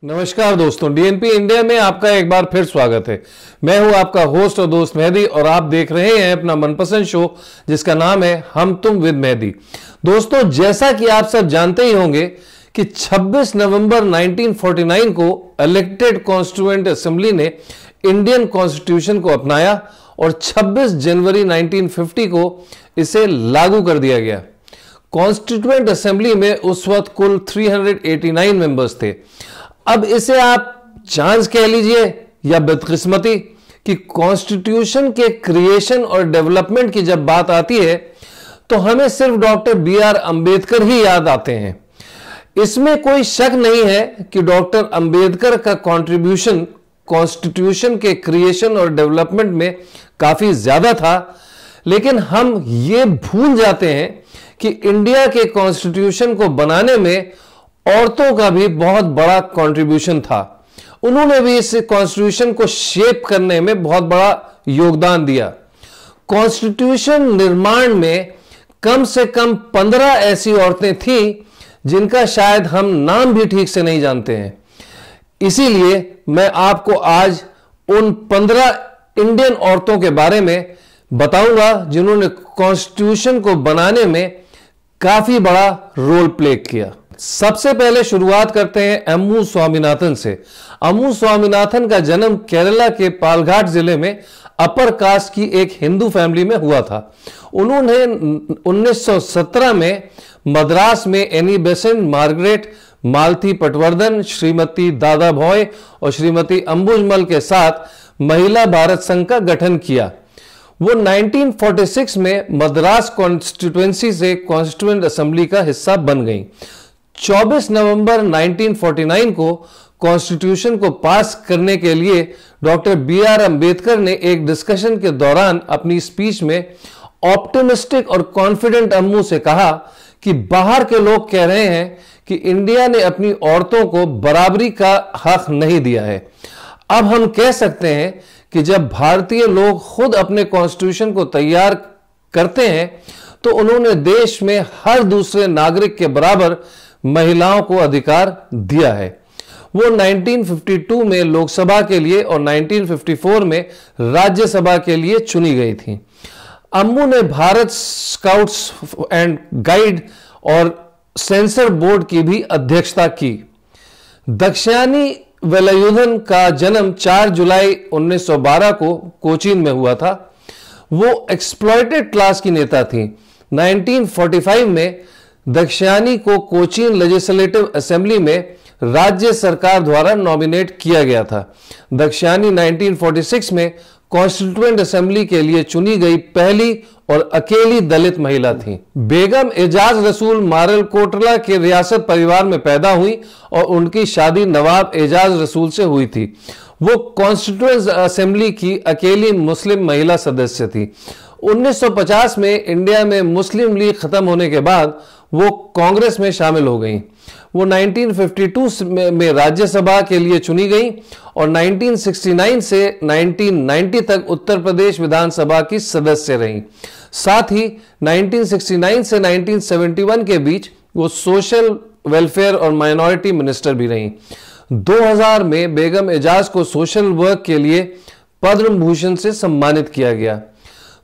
नमस्कार दोस्तों, DNP India में आपका एक बार फिर स्वागत है। मैं हूं आपका होस्ट और दोस्त मेहदी और आप देख रहे हैं अपना मनपसंद शो जिसका नाम है हम तुम विद मेहदी। दोस्तों, जैसा कि आप सब जानते ही होंगे कि 26 नवंबर 1949 को इलेक्टेड कॉन्स्टिट्यूएंट असेंबली ने इंडियन कॉन्स्टिट्यूशन को अपनाया और 26 जनवरी 1950 को इसे लागू कर दिया गया। कॉन्स्टिट्यूएंट असेंबली में उस वक्त कुल 389 मेंबर्स थे। अब इसे आप चांस कह लीजिए या बदकिस्मती कि कॉन्स्टिट्यूशन के क्रिएशन और डेवलपमेंट की जब बात आती है तो हमें सिर्फ डॉक्टर बी.आर. अंबेडकर ही याद आते हैं। इसमें कोई शक नहीं है कि डॉक्टर अंबेडकर का कंट्रीब्यूशन कॉन्स्टिट्यूशन के क्रिएशन और डेवलपमेंट में काफी ज्यादा था, लेकिन हम ये भूल जाते हैं कि इंडिया के कॉन्स्टिट्यूशन को बनाने में औरतों का भी बहुत बड़ा कंट्रीब्यूशन था। उन्होंने भी इस कॉन्स्टिट्यूशन को शेप करने में बहुत बड़ा योगदान दिया। कॉन्स्टिट्यूशन निर्माण में कम से कम 15 ऐसी औरतें थीं जिनका शायद हम नाम भी ठीक से नहीं जानते हैं। इसीलिए मैं आपको आज उन 15 इंडियन औरतों के बारे में बताऊंगा जिन्होंने कॉन्स्टिट्यूशन को बनाने में काफी बड़ा रोल प्ले किया। सबसे पहले शुरुआत करते हैं अम्मू स्वामीनाथन से। अम्मू स्वामीनाथन का जन्म केरला के पालघाट जिले में अपर कास्ट की एक हिंदू फैमिली में हुआ था। उन्होंने 1917 में मद्रास में एनी बेसेंट, मार्गरेट, मालती पटवर्धन, श्रीमती दादा भॉय और श्रीमती अंबुजमल के साथ महिला भारत संघ का गठन किया। वो 1946 में मद्रास कॉन्स्टिट्यूएंसी से कॉन्स्टिट्यूएंट असेंबली का हिस्सा बन गई। 24 नवंबर 1949 को कॉन्स्टिट्यूशन को पास करने के लिए डॉक्टर बी.आर. अंबेडकर ने एक डिस्कशन के दौरान अपनी स्पीच में ऑप्टिमिस्टिक और कॉन्फिडेंट अम्मू से कहा कि बाहर के लोग कह रहे हैं कि इंडिया ने अपनी औरतों को बराबरी का हक नहीं दिया है। अब हम कह सकते हैं कि जब भारतीय लोग खुद अपने कॉन्स्टिट्यूशन को तैयार करते हैं तो उन्होंने देश में हर दूसरे नागरिक के बराबर महिलाओं को अधिकार दिया है। वो 1952 में लोकसभा के लिए और 1954 में राज्यसभा के लिए चुनी गई थी। अम्मू ने भारत स्काउट्स एंड गाइड और सेंसर बोर्ड की भी अध्यक्षता की। दक्षिणानी वेलायुधन का जन्म 4 जुलाई 1912 को कोचीन में हुआ था। वो एक्सप्लॉयटेड क्लास की नेता थी। 1945 में दक्षिणानी को कोचीन लेजिस्लेटिव असेंबली में राज्य सरकार द्वारा नॉमिनेट किया गया था। दक्षिणानी 1946 में कॉन्स्टिट्यूएंट असेंबली के लिए चुनी गई पहली और अकेली दलित महिला थी। बेगम एजाज रसूल मारलकोटला के रियासत परिवार में पैदा हुई और उनकी शादी नवाब एजाज रसूल से हुई थी। वो कॉन्स्टिट्यूएंट असेंबली की अकेली मुस्लिम महिला सदस्य थी। 1950 में इंडिया में मुस्लिम लीग खत्म होने के बाद वो कांग्रेस में शामिल हो गई। वो 1952 में राज्यसभा के लिए चुनी गई और 1969 से 1990 तक उत्तर प्रदेश विधानसभा की सदस्य रही। साथ ही 1969 से 1971 के बीच वो सोशल वेलफेयर और माइनॉरिटी मिनिस्टर भी रही। 2000 में बेगम एजाज को सोशल वर्क के लिए पद्म भूषण से सम्मानित किया गया।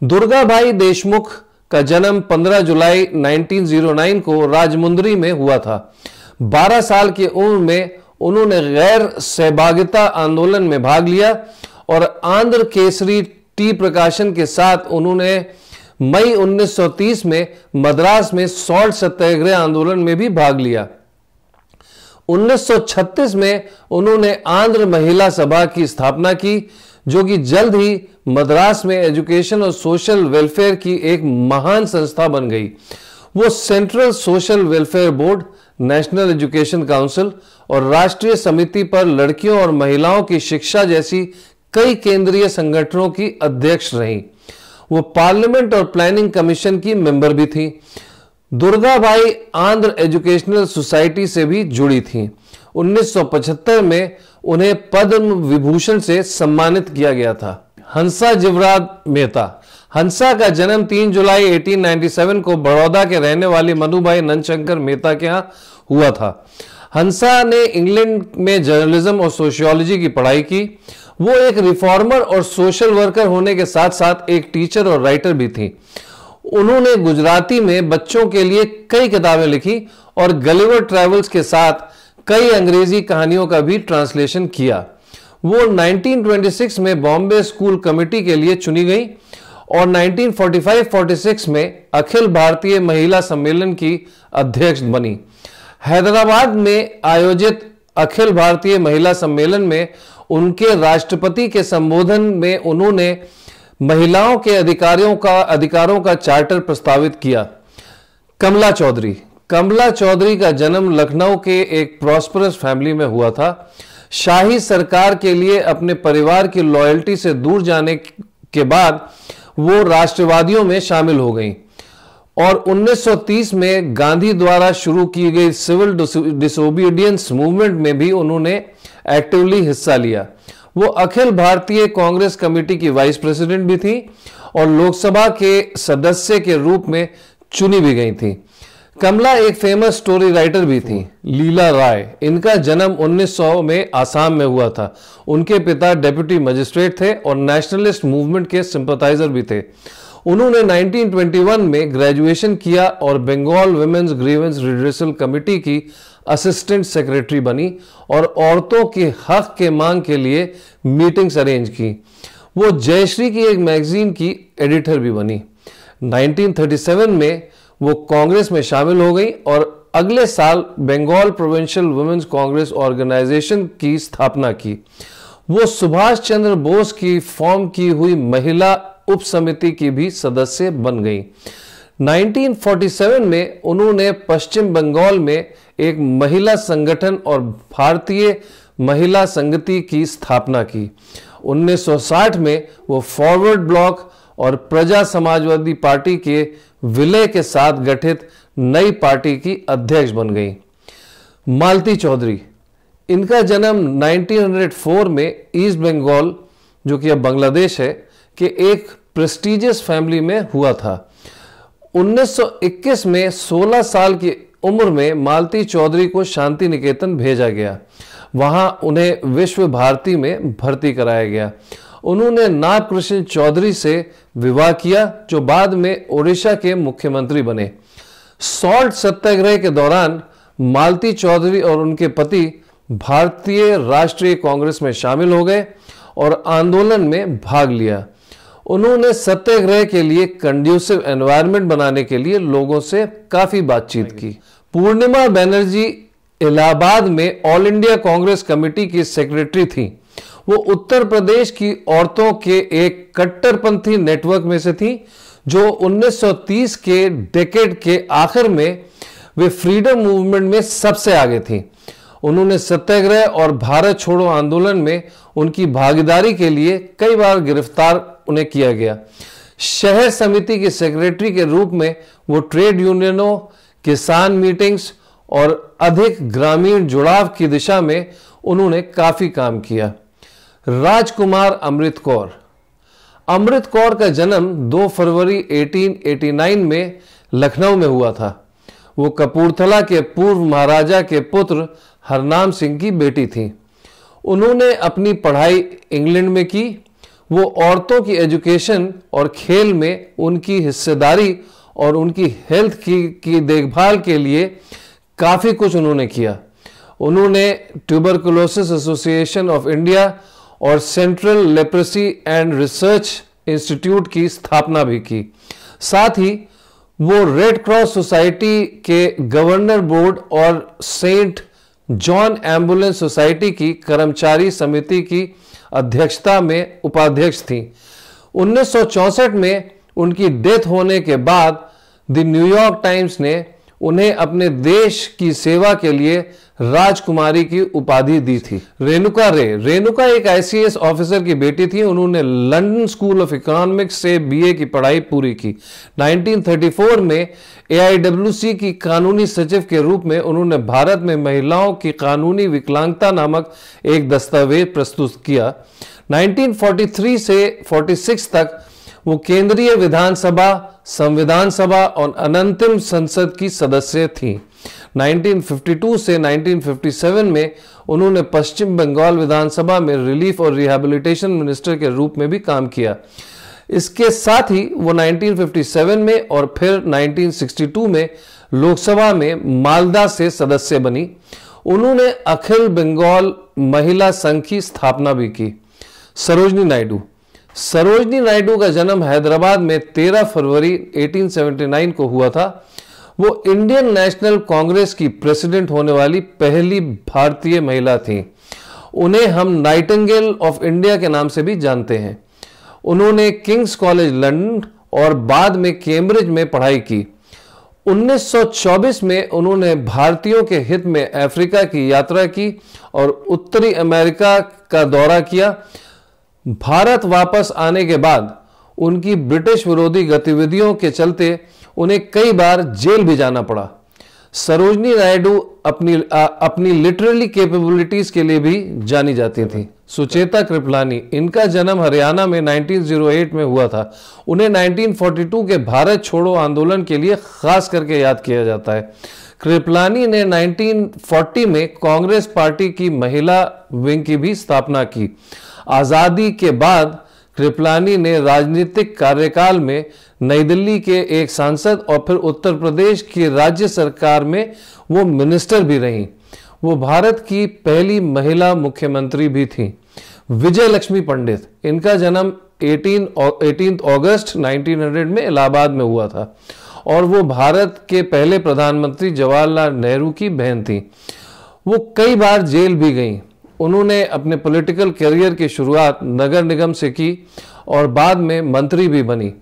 दुर्गाबाई देशमुख का जन्म 15 जुलाई 1909 को राजमुंदरी में हुआ था। 12 साल की उम्र में उन्होंने गैर सहभागिता आंदोलन में भाग लिया और आंध्र केसरी टी प्रकाशन के साथ उन्होंने मई 1930 में मद्रास में सॉल्ट सत्याग्रह आंदोलन में भी भाग लिया। 1936 में उन्होंने आंध्र महिला सभा की स्थापना की, जो कि जल्द ही मद्रास में एजुकेशन और सोशल वेलफेयर की एक महान संस्था बन गई। वो central social welfare board, national education council और राष्ट्रीय समिति पर लड़कियों और महिलाओं की शिक्षा जैसी कई केंद्रीय संगठनों की अध्यक्ष रहीं। वो पार्लियामेंट और प्लानिंग कमीशन की मेंबर भी थी। दुर्गाबाई आंध्र एजुकेशनल सोसाइटी से भी जुड़ी थी। 1975 में उन्हें पद्म विभूषण से सम्मानित किया गया था। हंसा जिवराज मेहता। हंसा का जन्म 3 जुलाई 1897 को बड़ौदा के रहने वाली मनुभाई नंदशंकर मेहता के यहाँ हुआ था। हंसा ने इंग्लैंड में जर्नलिज्म और सोशियोलॉजी की पढ़ाई की। वो एक रिफॉर्मर और सोशल वर्कर होने के साथ साथ एक टीचर और राइटर भी थी। उन्होंने गुजराती में बच्चों के लिए कई किताबें लिखी और गलिवर ट्रैवल्स के साथ कई अंग्रेजी कहानियों का भी ट्रांसलेशन किया। वो 1926 में बॉम्बे स्कूल कमेटी के लिए चुनी गई और 1945-46 में अखिल भारतीय महिला सम्मेलन की अध्यक्ष बनी। हैदराबाद में आयोजित अखिल भारतीय महिला सम्मेलन में उनके राष्ट्रपति के संबोधन में उन्होंने महिलाओं के अधिकारों का चार्टर प्रस्तावित किया। कमला चौधरी का जन्म लखनऊ के एक प्रॉस्परस फैमिली में हुआ था। शाही सरकार के लिए अपने परिवार की लॉयल्टी से दूर जाने के बाद वो राष्ट्रवादियों में शामिल हो गईं और 1930 में गांधी द्वारा शुरू की गई सिविल डिसोबीडियंस मूवमेंट में भी उन्होंने एक्टिवली हिस्सा लिया। वो अखिल भारतीय कांग्रेस कमेटी की वाइस प्रेसिडेंट भी थी और लोकसभा के सदस्य के रूप में चुनी भी गई थी। कमला एक फेमस स्टोरी राइटर भी थी। लीला राय, इनका जन्म 1900 में आसाम में हुआ था। उनके पिता डेप्यूटी मजिस्ट्रेट थे और नेशनलिस्ट मूवमेंट के सिंपथाइजर भी थे। उन्होंने 1921 में ग्रेजुएशन किया और Bengal women's grievance redressal committee की असिस्टेंट सेक्रेटरी बनी और औरतों के हक के मांग के लिए मीटिंग्स अरेंज की। वो जयश्री की एक मैगजीन की एडिटर भी बनी। 1937 में वो कांग्रेस में शामिल हो गई और अगले साल Bengal provincial women's congress organisation की स्थापना की। वो सुभाष चंद्र बोस की फॉर्म की हुई महिला उप समिति की भी सदस्य बन गई। 1947 में उन्होंने पश्चिम बंगाल में एक महिला संगठन और भारतीय महिला संगति की स्थापना की। 1960 में वो फॉरवर्ड ब्लॉक और प्रजा समाजवादी पार्टी के विलय के साथ गठित नई पार्टी की अध्यक्ष बन गई। मालती चौधरी, इनका जन्म 1904 में ईस्ट बंगाल, जो कि अब बांग्लादेश है, के एक प्रेस्टिजियस फैमिली में हुआ था। 1921 में 16 साल की उम्र में मालती चौधरी को शांति निकेतन भेजा गया। वहां उन्हें विश्व भारती में भर्ती कराया गया। उन्होंने नाग कृष्ण चौधरी से विवाह किया, जो बाद में ओडिशा के मुख्यमंत्री बने। सॉल्ट सत्याग्रह के दौरान मालती चौधरी और उनके पति भारतीय राष्ट्रीय कांग्रेस में शामिल हो गए और आंदोलन में भाग लिया। उन्होंने सत्याग्रह के लिए कंड्यूसिव एनवायरनमेंट बनाने के लिए लोगों से काफी बातचीत की। पूर्णिमा बनर्जी इलाहाबाद में ऑल इंडिया कांग्रेस कमेटी की सेक्रेटरी थी। वो उत्तर प्रदेश की औरतों के एक कट्टरपंथी नेटवर्क में से थी, जो 1930 के डेकेड के आखिर में वे फ्रीडम मूवमेंट में सबसे आगे थी। उन्होंने सत्याग्रह और भारत छोड़ो आंदोलन में उनकी भागीदारी के लिए कई बार गिरफ्तार उन्हें किया गया। शहर समिति की सेक्रेटरी के रूप में वो ट्रेड यूनियनों, किसान मीटिंग्स और अधिक ग्रामीण जुड़ाव की दिशा में उन्होंने काफी काम किया। राजकुमार अमृत कौर का जन्म 2 फरवरी 1889 में लखनऊ में हुआ था। वो कपूरथला के पूर्व महाराजा के पुत्र हरनाम सिंह की बेटी थी। उन्होंने अपनी पढ़ाई इंग्लैंड में की। वो औरतों की एजुकेशन और खेल में उनकी हिस्सेदारी और उनकी हेल्थ की देखभाल के लिए काफ़ी कुछ उन्होंने किया। उन्होंने ट्यूबरकुलोसिस एसोसिएशन ऑफ इंडिया और central leprosy and research institute की स्थापना भी की। साथ ही वो रेड क्रॉस सोसाइटी के गवर्नर बोर्ड और सेंट जॉन एम्बुलेंस सोसाइटी की कर्मचारी समिति की अध्यक्षता में उपाध्यक्ष थी। 1964 में उनकी डेथ होने के बाद द न्यूयॉर्क टाइम्स ने उन्हें अपने देश की सेवा के लिए राजकुमारी की उपाधि दी थी। रेणुका एक आईसीएस ऑफिसर की बेटी थी। उन्होंने लंदन स्कूल ऑफ इकोनॉमिक्स से बीए की पढ़ाई पूरी की। 1934 में एआईडब्ल्यूसी की कानूनी सचिव के रूप में उन्होंने भारत में महिलाओं की कानूनी विकलांगता नामक एक दस्तावेज प्रस्तुत किया। 1943 से 46 तक वो केंद्रीय विधानसभा, संविधान सभा और अनंतिम संसद की सदस्य थीं। 1952 से 1957 में उन्होंने पश्चिम बंगाल विधानसभा में रिलीफ और रिहैबिलिटेशन मिनिस्टर के रूप में भी काम किया। इसके साथ ही वो 1957 में और फिर 1962 में लोकसभा में मालदा से सदस्य बनी। उन्होंने अखिल बंगाल महिला संघ की स्थापना भी की। सरोजनी नायडू का जन्म हैदराबाद में 13 फरवरी 1879 को हुआ था। वो इंडियन नेशनल कांग्रेस की प्रेसिडेंट होने वाली पहली भारतीय महिला थी। उन्हें हम नाइटिंगेल ऑफ इंडिया के नाम से भी जानते हैं। उन्होंने किंग्स कॉलेज लंदन और बाद में कैम्ब्रिज में पढ़ाई की। 1924 में उन्होंने भारतीयों के हित में अफ्रीका की यात्रा की और उत्तरी अमेरिका का दौरा किया। भारत वापस आने के बाद उनकी ब्रिटिश विरोधी गतिविधियों के चलते उन्हें कई बार जेल भी जाना पड़ा। सरोजनी नायडू अपनी लिटरेरी कैपेबिलिटीज के लिए भी जानी जाती थी। सुचेता कृपलानी, इनका जन्म हरियाणा में 1908 में हुआ था। उन्हें 1942 के भारत छोड़ो आंदोलन के लिए खास करके याद किया जाता है। कृपलानी ने 1940 में कांग्रेस पार्टी की महिला विंग की भी स्थापना की। आजादी के बाद कृपलानी ने राजनीतिक कार्यकाल में नई दिल्ली के एक सांसद और फिर उत्तर प्रदेश की राज्य सरकार में वो मिनिस्टर भी रहीं। वो भारत की पहली महिला मुख्यमंत्री भी थी। विजय लक्ष्मी पंडित, इनका जन्म 18 अगस्त 1900 में इलाहाबाद में हुआ था और वो भारत के पहले प्रधानमंत्री जवाहरलाल नेहरू की बहन थी। वो कई बार जेल भी गईं। उन्होंने अपने पॉलिटिकल करियर की शुरुआत नगर निगम से की और बाद में मंत्री भी बनी।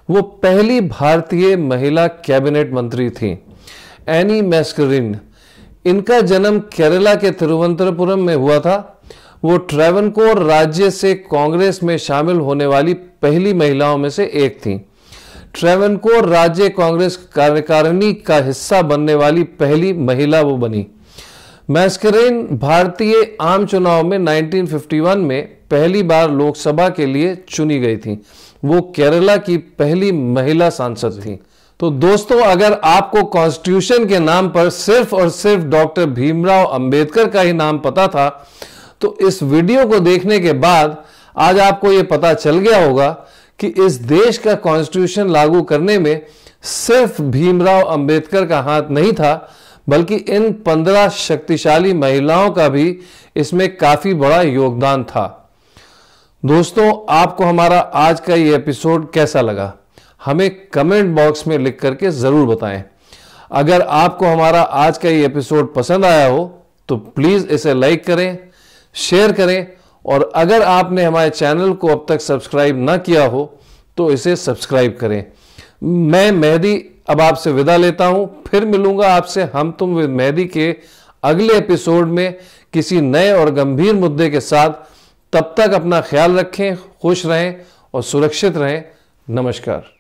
वो पहली भारतीय महिला कैबिनेट मंत्री थी। एनी मैस्करिन, इनका जन्म केरला के तिरुवनंतपुरम में हुआ था। वो ट्रावनकोर राज्य से कांग्रेस में शामिल होने वाली पहली महिलाओं में से एक थी। ट्रावनकोर राज्य कांग्रेस कार्यकारिणी का हिस्सा बनने वाली पहली महिला वो बनी। मैस्करेन भारतीय आम चुनाव में 1951 में पहली बार लोकसभा के लिए चुनी गई थी। वो केरला की पहली महिला सांसद थी। तो दोस्तों, अगर आपको कॉन्स्टिट्यूशन के नाम पर सिर्फ और सिर्फ डॉक्टर भीमराव अंबेडकर का ही नाम पता था, तो इस वीडियो को देखने के बाद आज आपको यह पता चल गया होगा कि इस देश का कॉन्स्टिट्यूशन लागू करने में सिर्फ भीमराव अंबेडकर का हाथ नहीं था, बल्कि इन 15 शक्तिशाली महिलाओं का भी इसमें काफी बड़ा योगदान था। दोस्तों, आपको हमारा आज का ये एपिसोड कैसा लगा, हमें कमेंट बॉक्स में लिख करके जरूर बताएं। अगर आपको हमारा आज का ये एपिसोड पसंद आया हो तो प्लीज इसे लाइक करें, शेयर करें और अगर आपने हमारे चैनल को अब तक सब्सक्राइब ना किया हो तो इसे सब्सक्राइब करें। मैं मेहदी अब आपसे विदा लेता हूं। फिर मिलूंगा आपसे हम तुम विद मेहदी के अगले एपिसोड में किसी नए और गंभीर मुद्दे के साथ। तब तक अपना ख्याल रखें, खुश रहें और सुरक्षित रहें। नमस्कार।